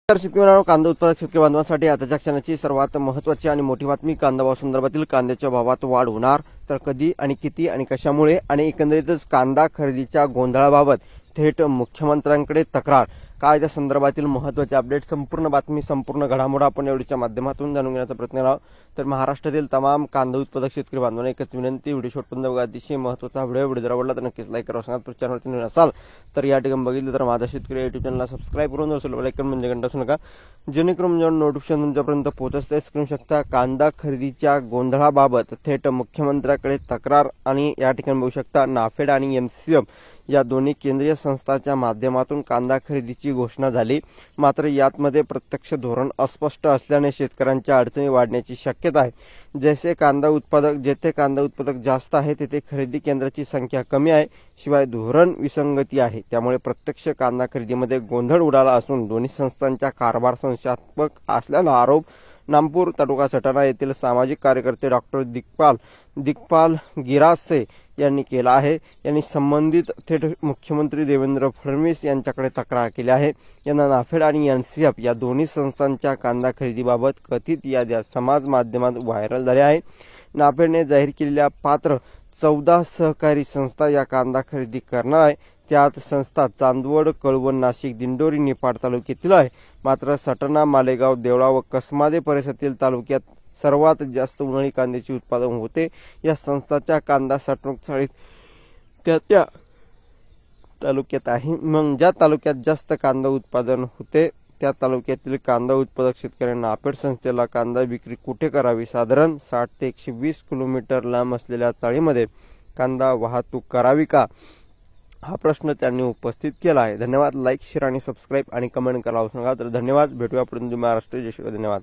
तर शेतकऱ्यांनो, कांदा उत्पादक शेतकरी बांधवांसाठी आताच्या क्षणाची सर्वात महत्त्वाची आणि मोठी बातमी. कांदा भाव संदर्भातील कांद्याच्या भावात वाढ होणार, तर कधी आणि किती आणि कशामुळे, आणि एकंदरीतच कांदा खरेदीच्या गोंधळाबाबत थेट मुख्यमंत्र्यांकडे तक्रार. काय त्या संदर्भातील महत्त्वाचे अपडेट, संपूर्ण बातमी, संपूर्ण घडामोड आपण या व्हिडिओच्या माध्यमातून जाणून घेण्याचा प्रयत्न करावा. तर महाराष्ट्रातील तमाम कांदा उत्पादक शेतकरी बांधवांना एकच विनंती, व्हिडिओ शेवटपर्यंत बघा. अतिशय महत्त्वाचा व्हिडिओ जर आवडला तर नक्कीच लाईक करा. सांगा चॅनलवरती नवीन असाल तर या ठिकाणी बघितलं तर माझा शेतकरी युट्यूब चॅनलला सबस्क्राईब करून आयकॉन म्हणजे घंटा असू नका, जेणेकरून जेव्हा नोटिफिकेशन तुमच्यापर्यंत पोहोचते करू शकता. कांदा खरेदीच्या गोंधळाबाबत थेट मुख्यमंत्र्यांकडे तक्रार. आणि या ठिकाणी बघू शकता नाफेड आणि एमसीएफ या दोन्ही केंद्रीय संस्थांच्या माध्यमातून कांदा खरेदीची घोषणा झाली. मात्र यामध्ये प्रत्यक्ष धोरण अस्पष्ट असल्याने शेतकऱ्यांच्या अडचणी वाढण्याची शक्यता आहे. जेथे कांदा उत्पादक जास्त आहे तिथे खरेदी केंद्राची संख्या कमी आहे, शिवाय धोरण विसंगती आहे. त्यामुळे प्रत्यक्ष कांदा खरेदीमध्ये गोंधळ उडाला असून दोन्ही संस्थांचा कारभार संशयास्पद असल्याचा आरोप नामपूर तालुका सटाणा येथील सामाजिक कार्यकर्ते डॉक्टर दिग्पाल गिरासे यांनी केला आहे. यांनी संबंधित थेट मुख्यमंत्री देवेंद्र फडणवीस यांच्याकडे तक्रार केली आहे. यांना नाफेड आणि एनसीएफ या दोन्ही संस्थांच्या कांदा खरेदीबाबत कथित याद्या समाज माध्यमात व्हायरल झाल्या आहे. नाफेडने जाहीर केलेल्या पात्र 14 सहकारी संस्था या कांदा खरेदी करणार आहे. त्यात संस्था चांदवड, कळवण, नाशिक, दिंडोरी, निफाड तालुक्यातील आहे. मात्र सटाणा, मालेगाव, देवळा व कसमादे परिसरातील तालुक्यात सर्वात जास्त उन्हाळी कांद्याचे उत्पादन होते. या संस्थांच्या कांदा साठवणूक चाळीत त्या तालुक्यात आहे. मग ज्या तालुक्यात जास्त कांदा उत्पादन होते त्या तालुक्यातील कांदा उत्पादक शेतकऱ्यांना नाफेड संस्थेला कांदा विक्री कुठे करावी, साधारण 60 ते 120 किलोमीटर लांब असलेल्या चाळीमध्ये कांदा वाहतूक करावी का, हा प्रश्न त्यांनी उपस्थित केला आहे. धन्यवाद. लाईक, शेअर आणि सबस्क्राईब आणि कमेंट करावं सांगा. तर धन्यवाद. भेटूया पुढे महाराष्ट्र. जय श्री. धन्यवाद.